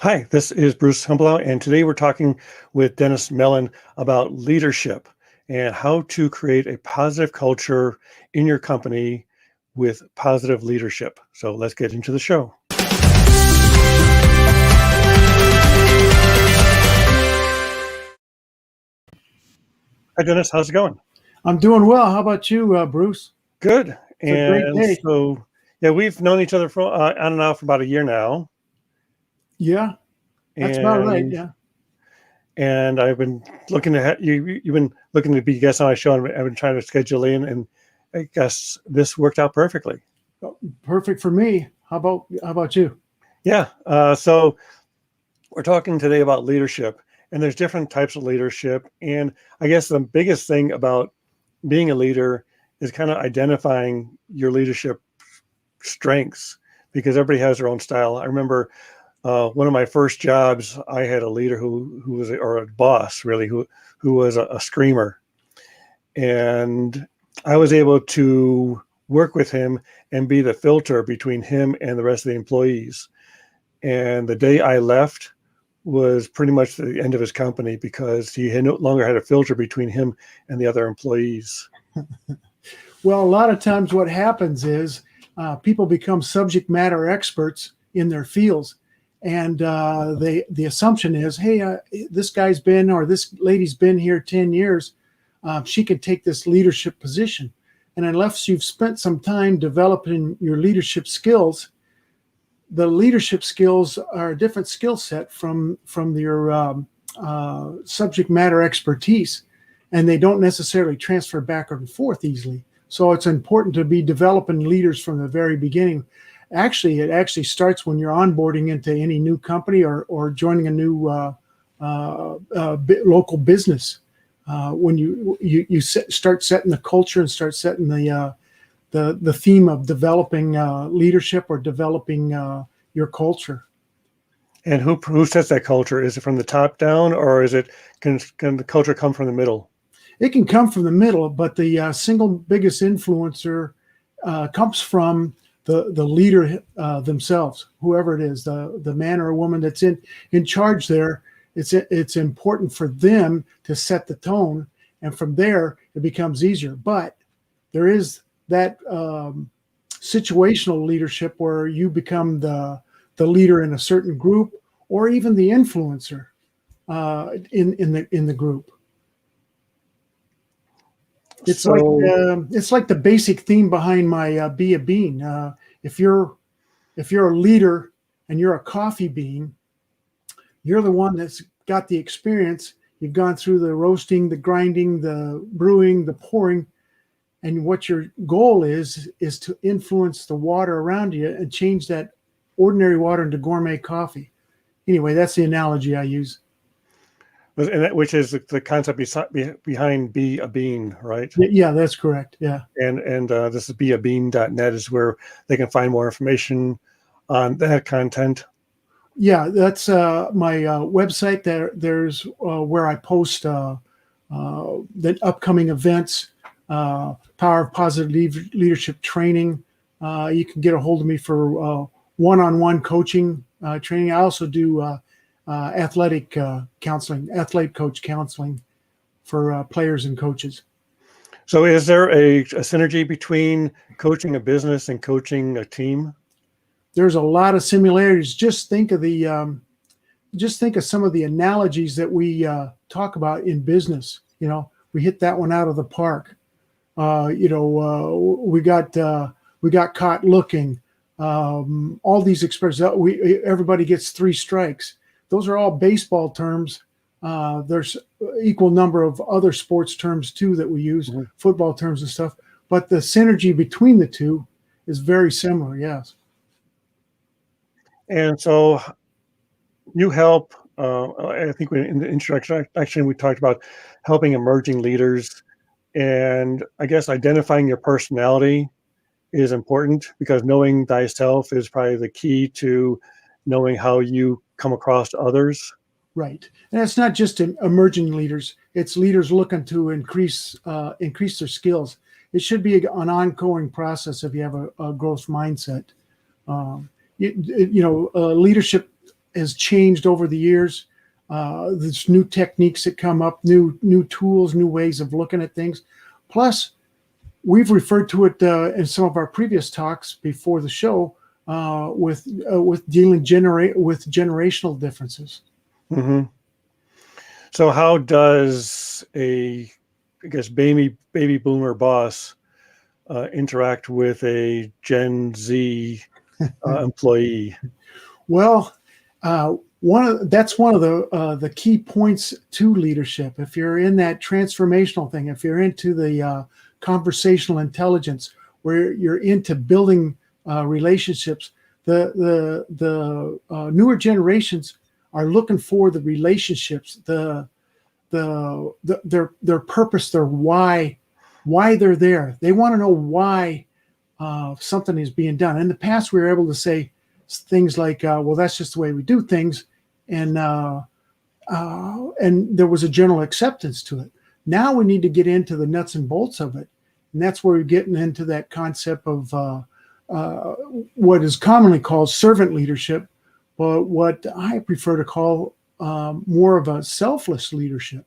Hi, this is Bruce Himmelblau, and today we're talking with Dennis Mellen about leadership and how to create a positive culture in your company with positive leadership. So let's get into the show. Hi, Dennis. How's it going? I'm doing well. How about you, Bruce? Good. It's a great day. So, yeah, we've known each other for on and off for about a year now. Yeah, that's about right. Yeah. And I've been looking to you've been looking to be a guest on my show, and I've been trying to schedule in, and I guess this worked out perfectly. Perfect for me. How about you? Yeah. So we're talking today about leadership, and there's different types of leadership. And I guess the biggest thing about being a leader is kind of identifying your leadership strengths, because everybody has their own style. I remember one of my first jobs, I had a leader who was, or a boss really, who was a screamer, and I was able to work with him and be the filter between him and the rest of the employees. And the day I left was pretty much the end of his company, because he no longer had a filter between him and the other employees. Well, a lot of times what happens is people become subject matter experts in their fields. And the assumption is, hey, this guy's been, or this lady's been here 10 years. She could take this leadership position. And unless you've spent some time developing your leadership skills, the leadership skills are a different skill set from your subject matter expertise. And they don't necessarily transfer back and forth easily. So it's important to be developing leaders from the very beginning. Actually, it actually starts when you're onboarding into any new company or joining a new local business. When you start setting the culture and start setting the theme of developing leadership or developing your culture. And who sets that culture? Is it from the top down, or can the culture come from the middle? It can come from the middle, but the single biggest influencer comes from the leader themselves, whoever it is, the man or woman that's in charge there. It's important for them to set the tone, and from there it becomes easier. But there is that situational leadership where you become the leader in a certain group, or even the influencer in the group. It's like the basic theme behind my Be a Bean. If you're a leader and you're a coffee bean, you're the one that's got the experience. You've gone through the roasting, the grinding, the brewing, the pouring, and what your goal is to influence the water around you and change that ordinary water into gourmet coffee. Anyway, that's the analogy I use. Which is the concept behind Be a Bean, right? Yeah, that's correct. Yeah. And this is beabean.net is where they can find more information on that content. Yeah, that's my website. There's where I post the upcoming events, Power of Positive Leadership training. You can get a hold of me for one-on-one coaching training. I also do athletic counseling, athlete coach counseling for players and coaches. So is there a synergy between coaching a business and coaching a team? There's a lot of similarities. Just think of some of the analogies that we talk about in business. We hit that one out of the park. We got caught looking. All these expressions. Everybody gets 3 strikes. Those are all baseball terms. There's equal number of other sports terms too that we use, football terms and stuff. But the synergy between the two is very similar. Yes. And so you help. I think in the introduction, actually, we talked about helping emerging leaders, and I guess identifying your personality is important, because knowing thyself is probably the key to knowing how you come across to others. Right. And it's not just emerging leaders. It's leaders looking to increase their skills. It should be an ongoing process if you have a growth mindset. Leadership has changed over the years. There's new techniques that come up, new tools, new ways of looking at things. Plus, we've referred to it in some of our previous talks before the show with dealing with generational differences. Mm-hmm. So how does I guess, baby boomer boss interact with a Gen Z employee? Well, that's one of the key points to leadership. If you're in that transformational thing, if you're into the conversational intelligence, where you're into building relationships, the newer generations are looking for the relationships, their purpose, their why they're there. They want to know why something is being done. In the past, we were able to say things like, well, that's just the way we do things. And there was a general acceptance to it. Now we need to get into the nuts and bolts of it. And that's where we're getting into that concept of what is commonly called servant leadership, but what I prefer to call more of a selfless leadership.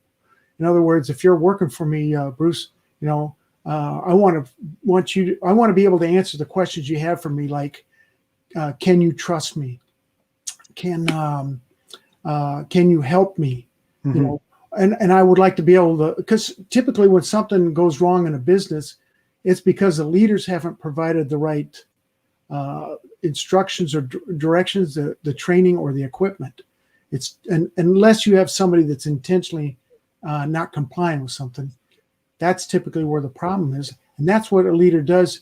In other words, if you're working for me, Bruce, I want to be able to answer the questions you have for me, like, can you trust me? Can you help me? Mm-hmm. And I would like to be able to, because typically when something goes wrong in a business, it's because the leaders haven't provided the right instructions or directions, the training or the equipment. Unless you have somebody that's intentionally not complying with something, that's typically where the problem is. And that's what a leader does,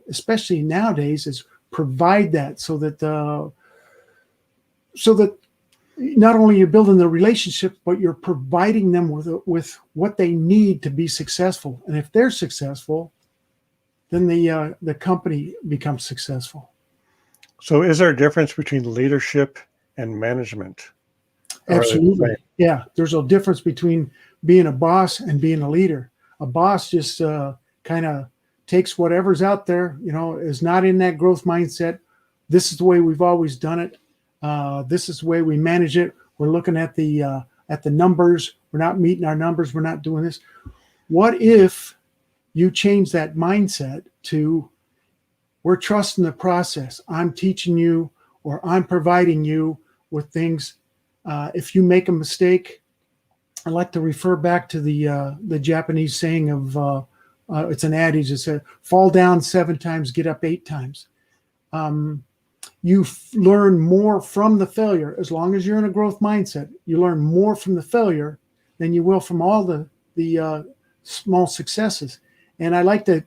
especially nowadays, is provide that so that not only you're building the relationship, but you're providing them with what they need to be successful. And if they're successful, then the company becomes successful. So is there a difference between leadership and management? Absolutely. Yeah. There's a difference between being a boss and being a leader. A boss just kind of takes whatever's out there, is not in that growth mindset. This is the way we've always done it. This is the way we manage it. We're looking at the numbers. We're not meeting our numbers. We're not doing this. What if you change that mindset to, we're trusting the process. I'm teaching you, or I'm providing you with things. If you make a mistake, I like to refer back to the Japanese saying of, it's an adage that says, fall down 7 times, get up 8 times. You learn more from the failure. As long as you're in a growth mindset, you learn more from the failure than you will from all the small successes. And I like to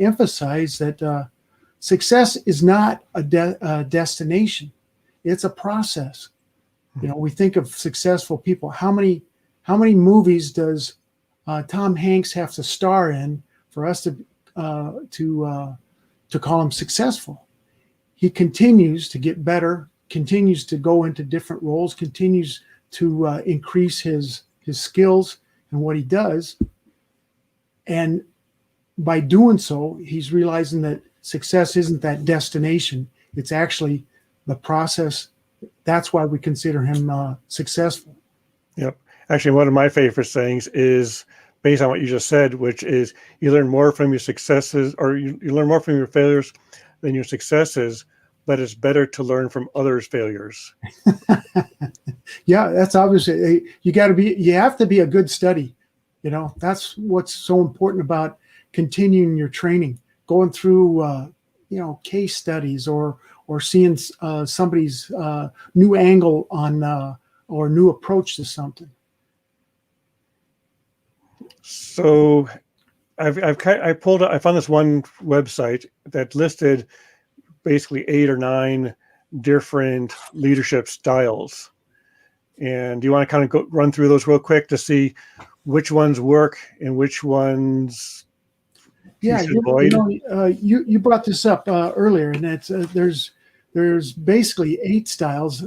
emphasize that success is not a destination. It's a process. We think of successful people. How many movies does Tom Hanks have to star in for us to call him successful? He continues to get better, continues to go into different roles, continues to increase his skills and what he does. And by doing so, he's realizing that success isn't that destination. It's actually the process. That's why we consider him successful. Yep. Actually, one of my favorite sayings is based on what you just said, which is you learn more from your successes, or you learn more from your failures than your successes, but it's better to learn from others' failures. Yeah, that's obviously, you have to be a good study. That's what's so important about continuing your training, going through, case studies or seeing somebody's new angle on or new approach to something. So I found this one website that listed basically 8 or 9 different leadership styles. And do you want to kind of run through those real quick to see which ones work and which ones you should avoid? You brought this up earlier, and it's there's basically 8 styles.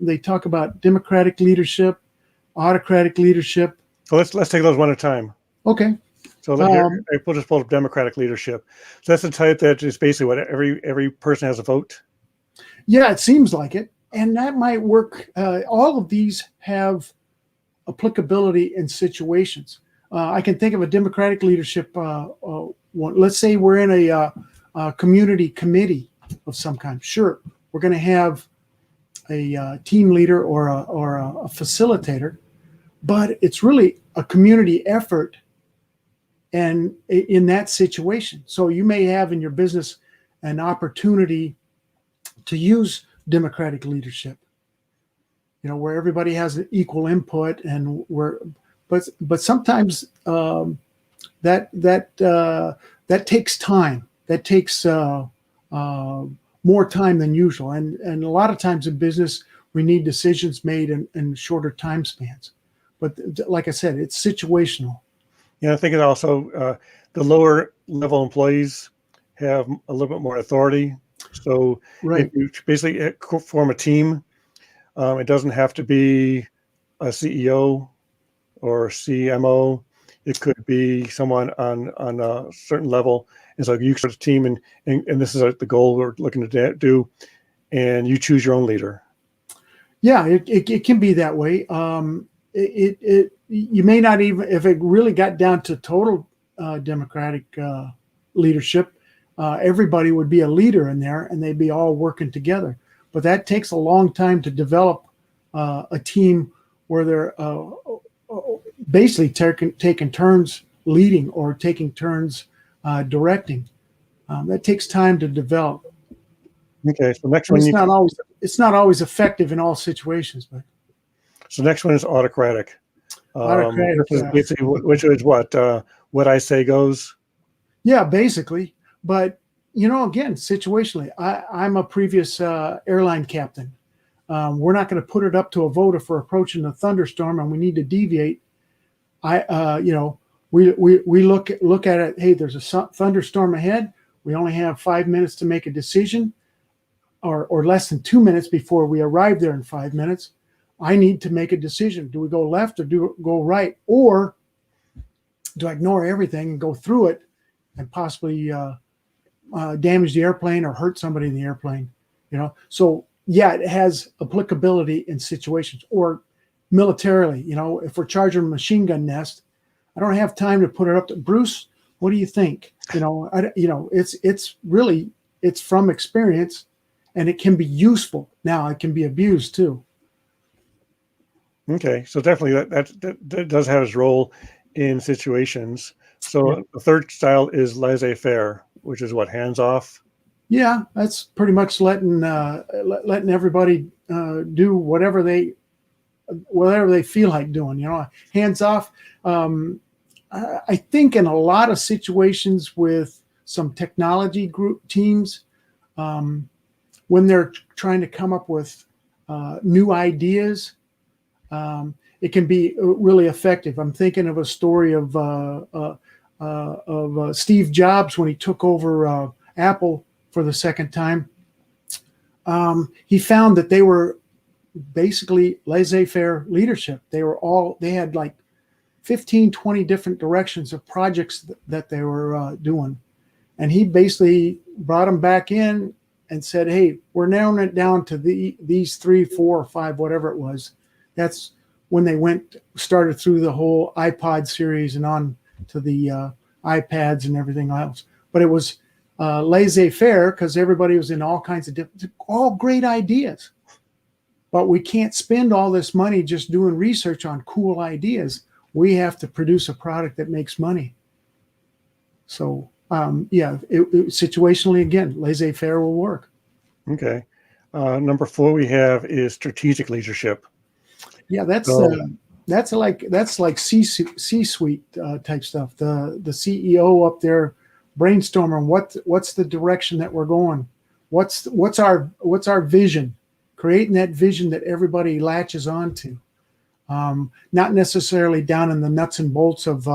They talk about democratic leadership, autocratic leadership. So let's take those one at a time. Okay. So here, I just pulled up democratic leadership. So that's the type that is basically what every person has a vote. Yeah, it seems like it. And that might work. All of these have applicability in situations. I can think of a democratic leadership. Let's say we're in a community committee of some kind. Sure, we're going to have a team leader or a facilitator, but it's really a community effort. And in that situation, so you may have in your business an opportunity to use democratic leadership, where everybody has an equal input, and but sometimes that takes time. That takes more time than usual, and a lot of times in business we need decisions made in shorter time spans. But like I said, it's situational. Yeah, I think it also the lower level employees have a little bit more authority. So Right. if you basically form a team, it doesn't have to be a CEO or CMO. It could be someone on a certain level. And so you start a team, and this is the goal we're looking to do, and you choose your own leader. Yeah, it can be that way. You may not even, if it really got down to total democratic leadership, everybody would be a leader in there, and they'd be all working together. But that takes a long time to develop a team where they're basically taking turns leading or taking turns directing. That takes time to develop. Okay, so next And one it's not always effective in all situations. But so next one is autocratic. autocratic, This is basically which is what I say goes. yeah, basically. But again, situationally, I'm a previous airline captain. We're not going to put it up to a vote if we're approaching a thunderstorm and we need to deviate. We look at it. Hey, there's a thunderstorm ahead. We only have 5 minutes to make a decision, or less than 2 minutes before we arrive there in 5 minutes. I need to make a decision. Do we go left or do we go right? Or do I ignore everything and go through it and possibly damage the airplane or hurt somebody in the airplane? So yeah, it has applicability in situations. Or militarily, if we're charging a machine gun nest, I don't have time to put it up to Bruce. What do you think? It's really from experience, and it can be useful. Now it can be abused too. Okay, so definitely that does have its role in situations. So the third style is laissez-faire, which is what, hands off. Yeah, that's pretty much letting everybody do whatever they feel like doing. Hands off. I think in a lot of situations with some technology group teams, when they're trying to come up with new ideas, it can be really effective. I'm thinking of a story of Steve Jobs when he took over Apple for the second time. He found that they were basically laissez-faire leadership. They had like 15, 20 different directions of projects that they were doing. And he basically brought them back in and said, hey, we're narrowing it down to these 3, 4, or 5, whatever it was. That's when they started through the whole iPod series and on to the iPads and everything else. But it was laissez-faire because everybody was in all kinds of all great ideas. But we can't spend all this money just doing research on cool ideas. We have to produce a product that makes money. So, situationally, again, laissez-faire will work. Okay. Number 4 we have is strategic leadership. Yeah, that's like C-suite type stuff. The CEO up there brainstorming what's the direction that we're going. What's our vision? Creating that vision that everybody latches onto. Not necessarily down in the nuts and bolts of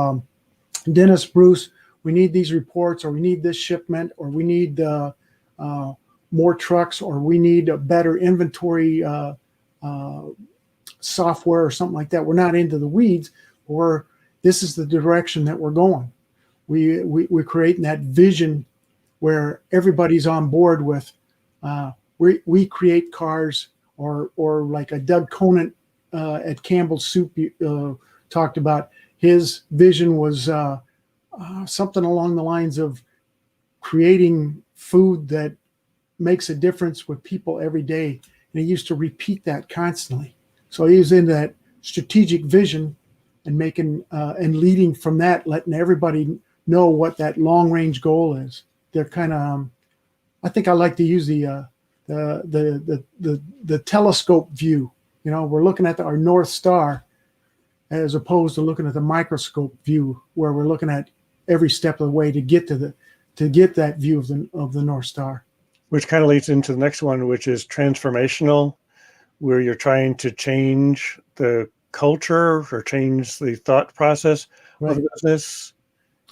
Dennis, Bruce, we need these reports, or we need this shipment, or we need more trucks, or we need a better inventory software or something like that. We're not into the weeds, or this is the direction that we're going. We're creating that vision where everybody's on board with we create cars or like a Doug Conant at Campbell's Soup talked about. His vision was something along the lines of creating food that makes a difference with people every day. And he used to repeat that constantly. So he was in that strategic vision and making and leading from that, letting everybody know what that long range goal is. They're kind of, I think I like to use the telescope view. You know, we're looking at our North Star as opposed to looking at the microscope view, where we're looking at every step of the way to get that view of the North Star. Which kind of leads into the next one, which is transformational, where you're trying to change the culture or change the thought process of the business.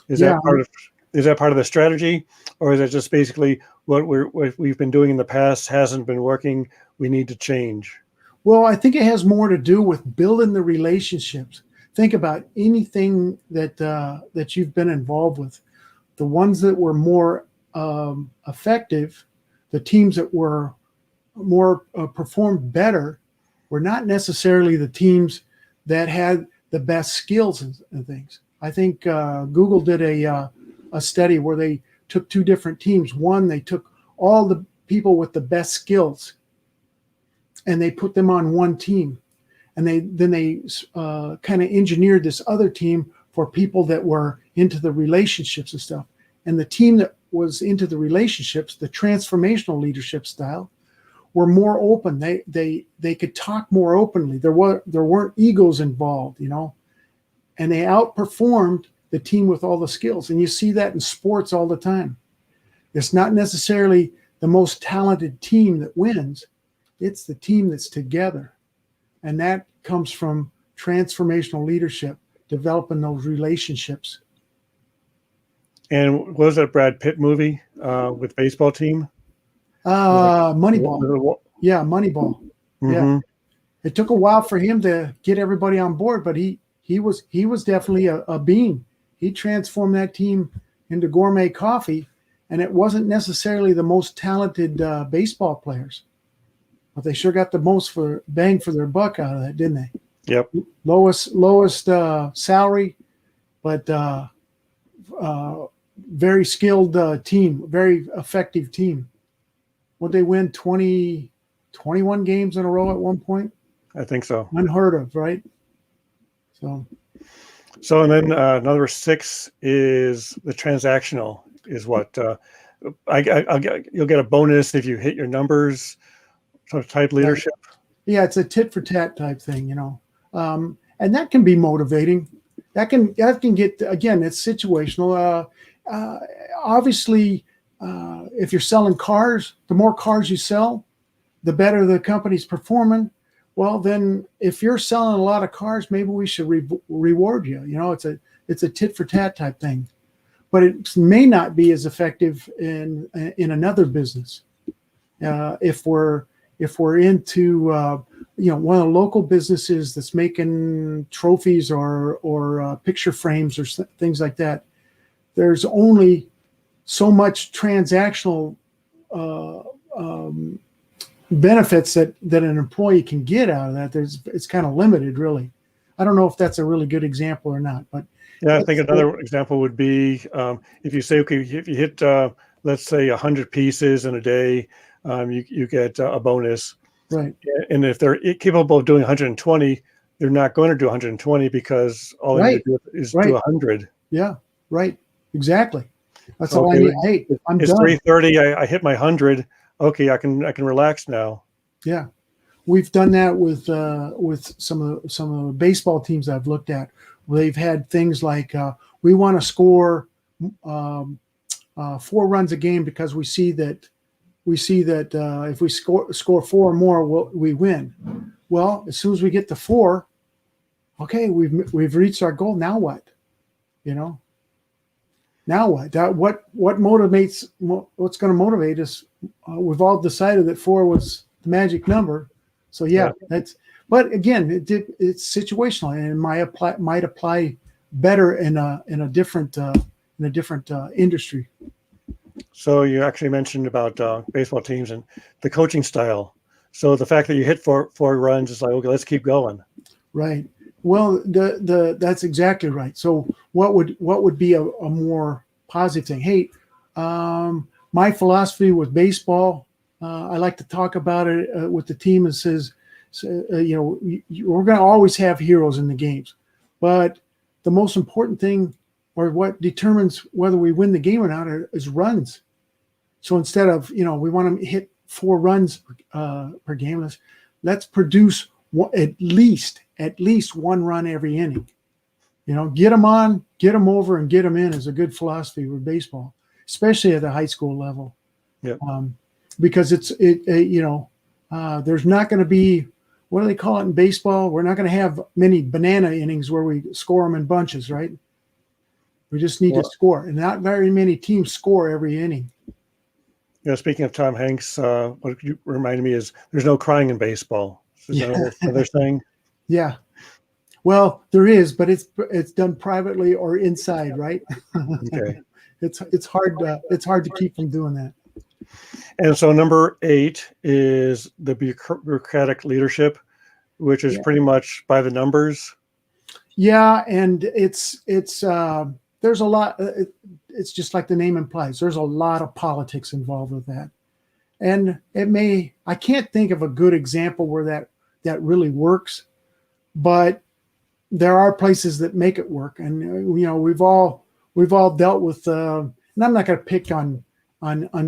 Is that part of the strategy, or is it just basically what we've been doing in the past hasn't been working? We need to change. Well, I think it has more to do with building the relationships. Think about anything that you've been involved with. The ones that were more effective, the teams that were more performed better, were not necessarily the teams that had the best skills and things. I think Google did a study where they took two different teams. One, they took all the people with the best skills and they put them on one team. And they kind of engineered this other team for people that were into the relationships and stuff. And the team that was into the relationships, the transformational leadership style, were more open. They could talk more openly. There weren't egos involved, you know, and they outperformed the team with all the skills. And you see that in sports all the time. It's not necessarily the most talented team that wins. It's the team that's together. And that comes from transformational leadership, developing those relationships. And what was that Brad Pitt movie with baseball team? Moneyball. Yeah, Moneyball. Mm-hmm. Yeah. It took a while for him to get everybody on board, but he was definitely a bean. He transformed that team into gourmet coffee, and it wasn't necessarily the most talented baseball players, but they sure got the most bang for their buck out of that, didn't they? Yep. Lowest salary, but very skilled team, very effective team. Would they win 21 games in a row at one point? I think so. Unheard of, right? So and then number 6 is the transactional. Is what you'll get a bonus if you hit your numbers. Type leadership. Yeah, it's a tit for tat type thing, you know, and that can be motivating. That can get, again, it's situational. Obviously, if you're selling cars, the more cars you sell, the better the company's performing. Well, then if you're selling a lot of cars, maybe we should reward you. You know, it's a tit for tat type thing, but it may not be as effective in another business. If we're into one of the local businesses that's making trophies or picture frames or things like that, there's only so much transactional benefits that an employee can get out of that. It's kind of limited, really. I don't know if that's a really good example or not, but yeah, I think another example would be if you say, okay, if you hit let's say 100 pieces in a day, you get a bonus. Right. And if they're capable of doing 120, they're not going to do 120 because all they need to do is do 100. Yeah, right. Exactly. That's all I need. Hey, I'm it's done. 3:30. I hit my 100. Okay, I can relax now. Yeah, we've done that with some of the baseball teams I've looked at. Where they've had things like we want to score 4 runs a game because we see that if we score 4 or more, we win. Well, as soon as we get to 4, okay, we've reached our goal. Now what? You know. Now what? What motivates? What's going to motivate us? We've all decided that 4 was the magic number. So yeah. That's. But again, it's situational and it might apply better in a different industry. So you actually mentioned about baseball teams and the coaching style. So the fact that you hit four runs is like, okay, let's keep going. Right. Well, that's exactly right. So what would be a more positive thing? Hey, my philosophy with baseball, I like to talk about it with the team, and says, we're going to always have heroes in the games, but the most important thing, or what determines whether we win the game or not, is runs. So instead of, we want to hit 4 runs per game, let's produce at least 1 run every inning. Get them on, get them over, and get them in is a good philosophy with baseball, especially at the high school level. Yep. Because there's not going to be, what do they call it in baseball? We're not going to have many banana innings where we score them in bunches, right? We just need to score, and not very many teams score every inning. Speaking of Tom Hanks, what you reminded me is there's no crying in baseball. Is that what they're saying? Yeah. Well, there is, but it's done privately or inside, right? Okay. It's hard to keep from doing that. And so number 8 is the bureaucratic leadership, which is pretty much by the numbers. Yeah, and it's there's a lot. It's just like the name implies. There's a lot of politics involved with that, and I can't think of a good example where that really works, but there are places that make it work, and we've all dealt with. And I'm not going to pick on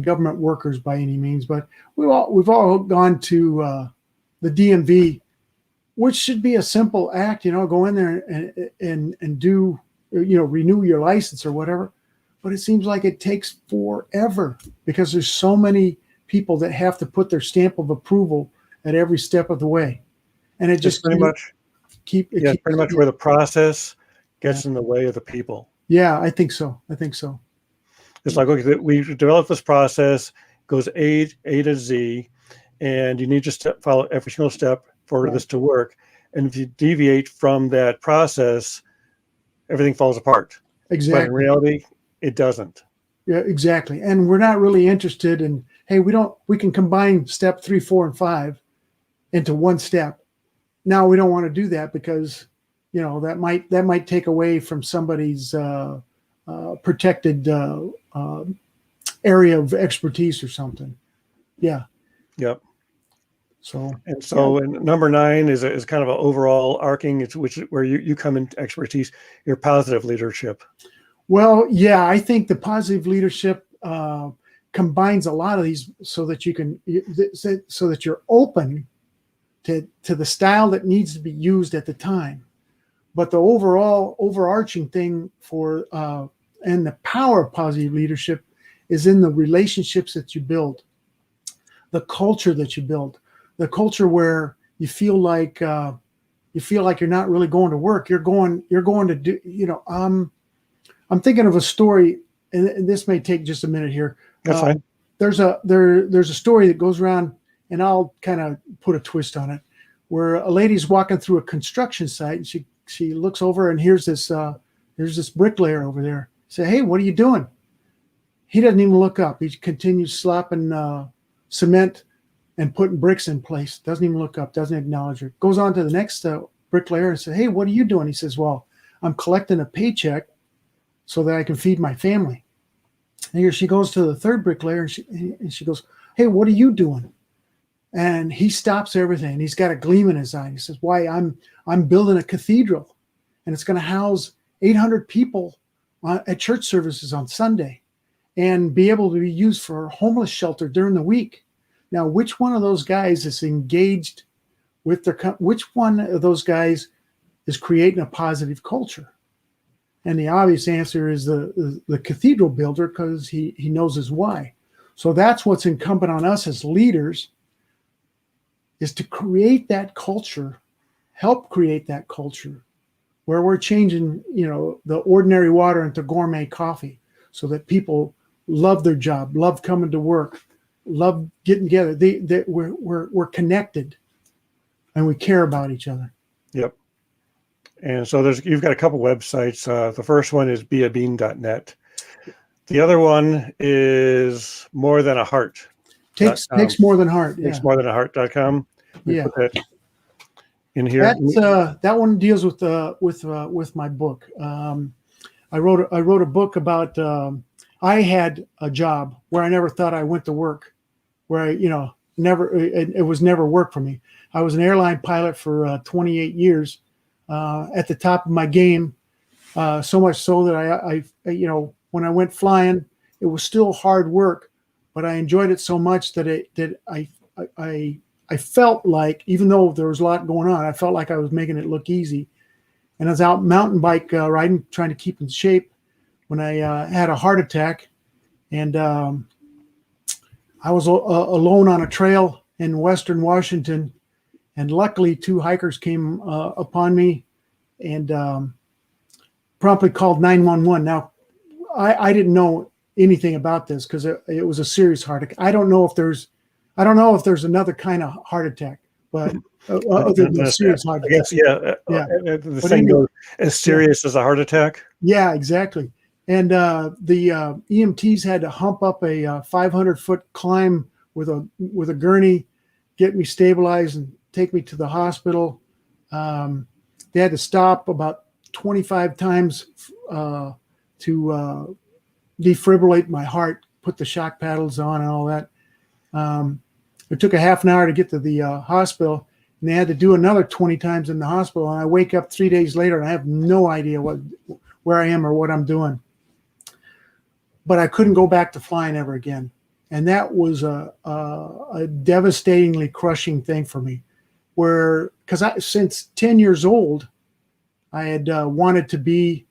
government workers by any means, but we've all gone to the DMV, which should be a simple act. Go in there and do, renew your license or whatever. But it seems like it takes forever because there's so many people that have to put their stamp of approval at every step of the way, and it just pretty much where the process gets in the way of the people. Yeah, I think so. It's like, okay, we developed this process, goes A to Z, and you need to follow every single step for this to work. And if you deviate from that process, everything falls apart. Exactly. But in reality, it doesn't. Yeah, exactly. And we're not really interested in, hey, we can combine step 3, 4, and 5 into one step. Now we don't want to do that because, that might take away from somebody's protected area of expertise or something. Yeah. Yep. So and number 9 is kind of an overall arcing, which is where you come into expertise, your positive leadership. Well, yeah, I think the positive leadership combines a lot of these so that so that you're open to the style that needs to be used at the time. But the overarching thing and the power of positive leadership is in the relationships that you build, the culture that you build, the culture where you feel like you're not really going to work. You're going to do. I'm thinking of a story, and this may take just a minute here. That's fine. There's a story that goes around, and I'll kind of put a twist on it, where a lady's walking through a construction site, and she looks over, and here's this bricklayer over there. Say, hey, what are you doing? He doesn't even look up. He continues slapping cement and putting bricks in place. Doesn't even look up. Doesn't acknowledge her. Goes on to the next bricklayer and says, hey, what are you doing? He says, well, I'm collecting a paycheck so that I can feed my family. And here she goes to the third bricklayer, and she goes, hey, what are you doing? And he stops everything. He's got a gleam in his eye. He says, why, I'm building a cathedral, and it's going to house 800 people at church services on Sunday and be able to be used for a homeless shelter during the week. Now, which one of those guys is engaged with which one of those guys is creating a positive culture? And the obvious answer is the cathedral builder, because he knows his why. So that's what's incumbent on us as leaders, is to create that culture, help create that culture where we're changing, the ordinary water into gourmet coffee, so that people love their job, love coming to work, love getting together. We're connected, and we care about each other. Yep. And so you've got a couple websites. The first one is beabean.net. The other one is More Than a Heart. Takes more than heart. Yeah. Takes more than a heart.com. We Yeah. put that in here. That one deals with my book. I wrote a book about. I had a job where I never thought I went to work, where it was never work for me. I was an airline pilot for 28 years, at the top of my game, so much so that I when I went flying, it was still hard work, but I enjoyed it so much that I felt like, even though there was a lot going on, I felt like I was making it look easy. And I was out mountain bike riding, trying to keep in shape, when I had a heart attack, and I was alone on a trail in Western Washington, and luckily 2 hikers came upon me and promptly called 911. Now, I didn't know anything about this because it was a serious heart attack. I don't know if there's another kind of heart attack, but other than serious heart attack. The thing goes as serious as a heart attack. Yeah, exactly. And the EMTs had to hump up a 500-foot climb with a gurney, get me stabilized and take me to the hospital. They had to stop about 25 times to defibrillate my heart, put the shock paddles on and all that. It took a half an hour to get to the hospital, and they had to do another 20 times in the hospital. And I wake up 3 days later and I have no idea where I am or what I'm doing. But I couldn't go back to flying ever again. And that was a devastatingly crushing thing for me, because since 10 years old, I had wanted to be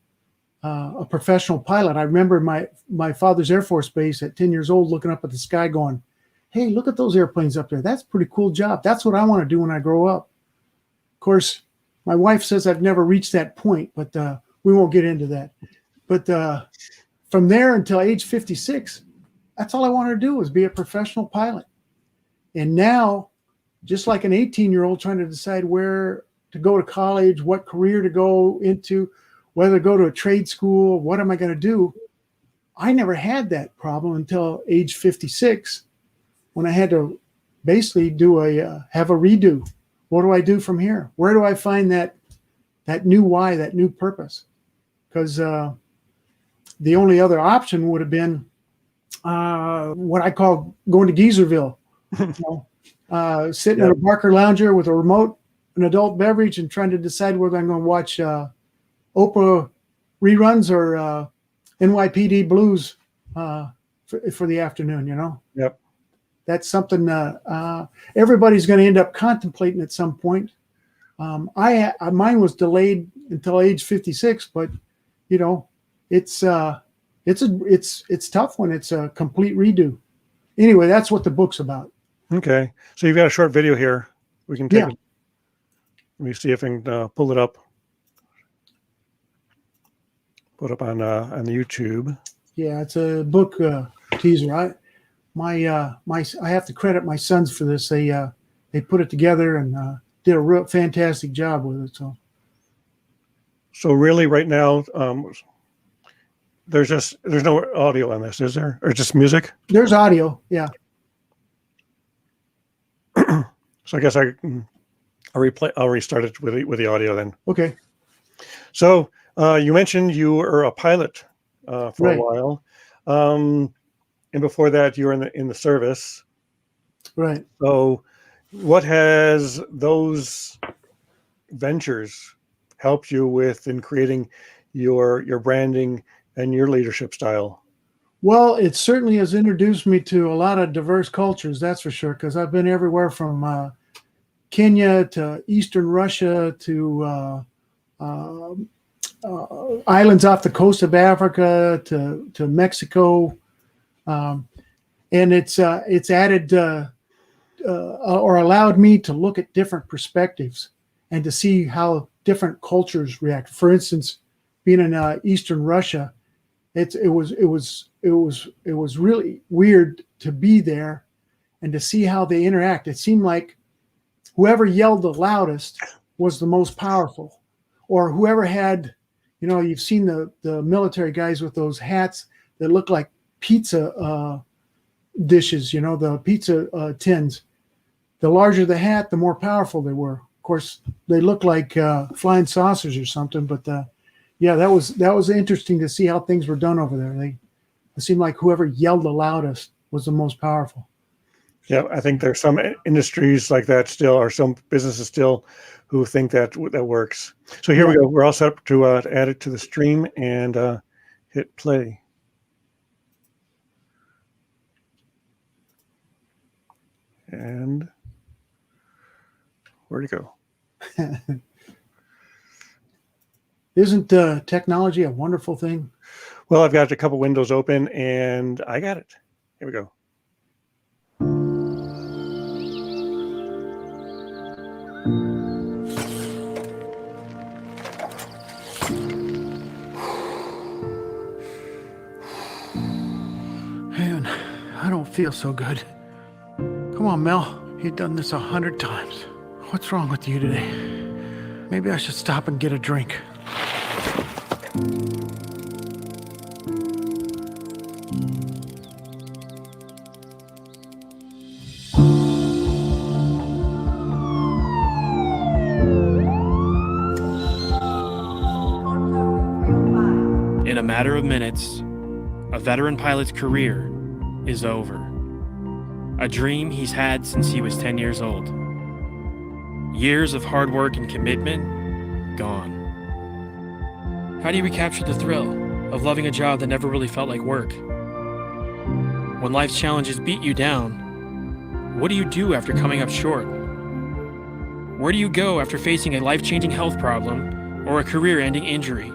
a professional pilot. I remember my father's Air Force base at 10 years old, looking up at the sky going, hey, look at those airplanes up there. That's a pretty cool job. That's what I want to do when I grow up. Of course, my wife says I've never reached that point, but we won't get into that. But from there until age 56, that's all I wanted to do was be a professional pilot. And now, just like an 18-year-old trying to decide where to go to college, what career to go into, whether to go to a trade school, what am I going to do? I never had that problem until age 56, when I had to basically have a redo. What do I do from here? Where do I find that new why, that new purpose? Because the only other option would have been what I call going to Geezerville, sitting at a Barker Lounger with a remote, an adult beverage, and trying to decide whether I'm going to watch Oprah reruns or NYPD Blues for the afternoon. Yep. That's something everybody's going to end up contemplating at some point. Mine was delayed until age 56, but it's tough when it's a complete redo. Anyway, that's what the book's about. Okay, so you've got a short video here. We can take it. Let me see if I can pull it up. Put up on the YouTube. Yeah, it's a book teaser. I have to credit my sons for this. They put it together and did a real fantastic job with it. So really, right now, there's no audio on this, is there, or just music? There's audio, yeah. So I guess I'll restart it with the audio then. Okay. So you mentioned you were a pilot for a while, and before that you were in the service. Right. So what has those ventures helped you with in creating your branding and your leadership style? Well, it certainly has introduced me to a lot of diverse cultures, that's for sure, because I've been everywhere from Kenya to Eastern Russia to islands off the coast of Africa to Mexico, and it's added or allowed me to look at different perspectives and to see how different cultures react. For instance, being in Eastern Russia, it was really weird to be there and to see how they interact. It seemed like whoever yelled the loudest was the most powerful, or whoever had, you've seen the military guys with those hats that look like pizza dishes, the pizza tins. The larger the hat, the more powerful they were. Of course, they look like flying saucers or something, but yeah, that was interesting to see how things were done over there. It seemed like whoever yelled the loudest was the most powerful. Yeah, I think there's some industries like that still, or some businesses still, who think that works. So here we go. We're all set up to add it to the stream and hit play. And where'd it go? Isn't technology a wonderful thing? Well, I've got a couple windows open and I got it. Here we go. Man, I don't feel so good. Come on, Mel. You've done this 100 times. What's wrong with you today? Maybe I should stop and get a drink. In a matter of minutes, a veteran pilot's career is over. A dream he's had since he was 10 years old. Years of hard work and commitment, gone. How do you recapture the thrill of loving a job that never really felt like work? When life's challenges beat you down, what do you do after coming up short? Where do you go after facing a life-changing health problem or a career-ending injury?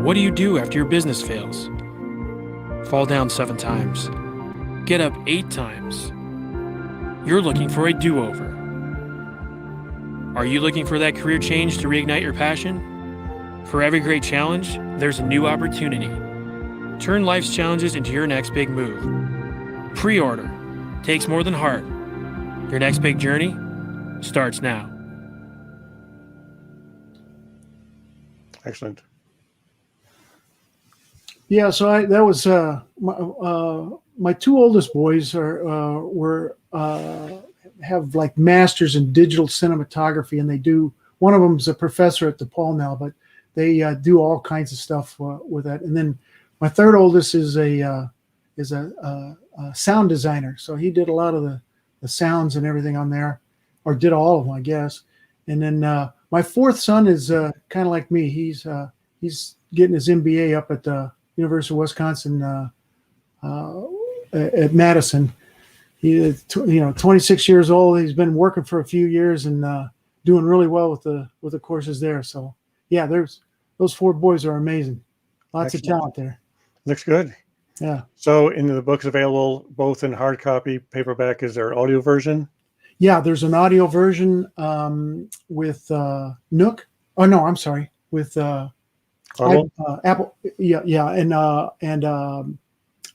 What do you do after your business fails? Fall down 7 times. Get up 8 times. You're looking for a do-over. Are you looking for that career change to reignite your passion? For every great challenge, there's a new opportunity. Turn life's challenges into your next big move. Pre-order. Takes more than heart. Your next big journey starts now. Excellent. Yeah, so that was my 2 oldest boys have like masters in digital cinematography, and they do. One of them's a professor at DePaul now, but they do all kinds of stuff with that. And then my 3rd oldest is a sound designer, so he did a lot of the sounds and everything on there, or did all of them, I guess. And then my 4th son is kind of like me. He's getting his MBA up at the University of Wisconsin at Madison. He is 26 years old. He's been working for a few years and doing really well with the courses there. So yeah, those 4 boys are amazing. Lots Excellent. of talent there. Looks good. Yeah. So in the book's available both in hard copy, paperback. Is there audio version? Yeah, there's an audio version with Nook. Oh no, I'm sorry, with Apple. Yeah, and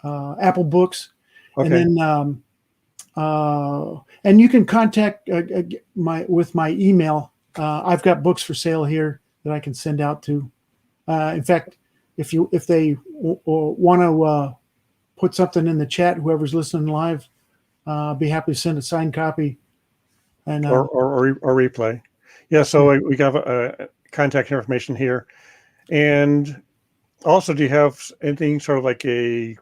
Apple Books. Okay. And then and you can contact my email. I've got books for sale here that I can send out to. In fact, if they want to put something in the chat, whoever's listening live, be happy to send a signed copy. And or replay. Yeah. So we got contact information here, and also, do you have anything sort of like a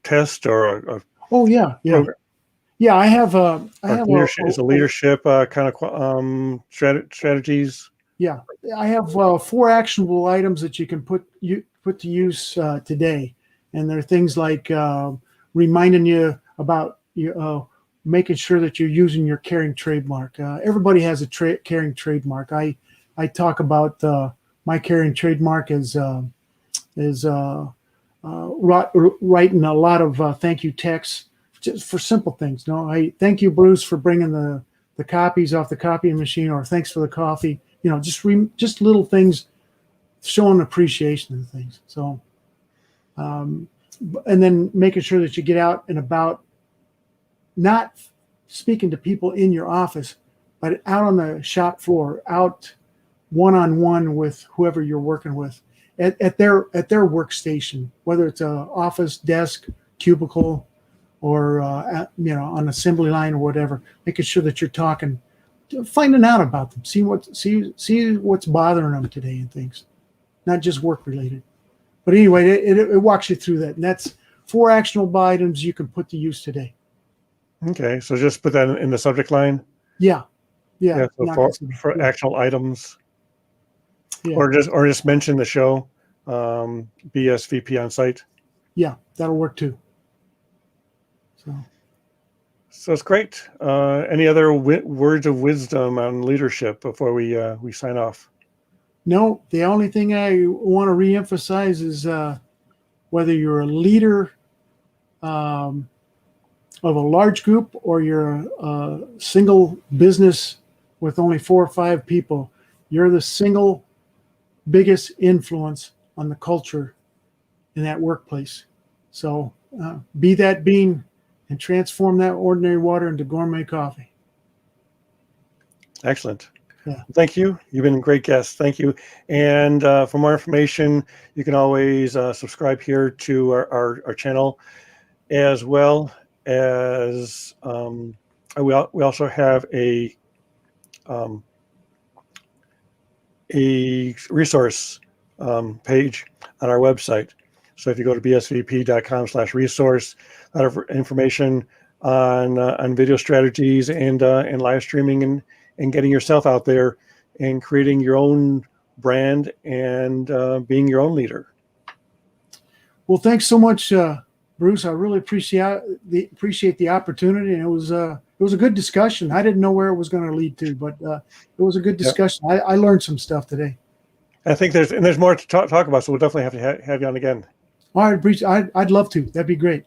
test or a oh yeah program? Yeah, I have leadership, is a leadership kind of strategies. Yeah, I have 4 actionable items that you can put to use today, and they're things like reminding you about making sure that you're using your caring trademark. Everybody has a caring trademark. I talk about my caring trademark is writing a lot of thank you texts just for simple things. I thank you, Bruce, for bringing the copies off the copying machine, or thanks for the coffee. Just little things showing appreciation of things. So, and then making sure that you get out and about, not speaking to people in your office, but out on the shop floor, out one-on-one with whoever you're working with. at their workstation, whether it's a office desk, cubicle, or on assembly line or whatever, making sure that you're talking, finding out about them, see what's bothering them today and things, not just work related. But anyway, it walks you through that, and that's 4 actionable items you can put to use today. Okay, so just put that in the subject line. Yeah. So for actionable items, Yeah. or just mention the show, BSVP on site. Yeah, that'll work too. So it's great. Any other words of wisdom on leadership before we sign off? No, the only thing I want to reemphasize is whether you're a leader of a large group or you're a single business with only 4 or 5 people, you're the single biggest influence on the culture in that workplace. So be that bean and transform that ordinary water into gourmet coffee. Excellent. Yeah. Thank you. You've been a great guest. Thank you. And for more information, you can always subscribe here to our channel, as well as we also have a resource page on our website. So if you go to bsvp.com/resource, a lot of information on video strategies and live streaming and getting yourself out there and creating your own brand and being your own leader. Well, thanks so much, Bruce. I really appreciate the opportunity, and it was a good discussion. I didn't know where it was going to lead to, but it was a good discussion. Yep. I learned some stuff today. I think there's more to talk about, so we'll definitely have to have you on again. All right, Bruce. I'd love to. That'd be great.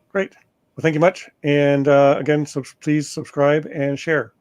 Great. Well, thank you much. And again, please subscribe and share.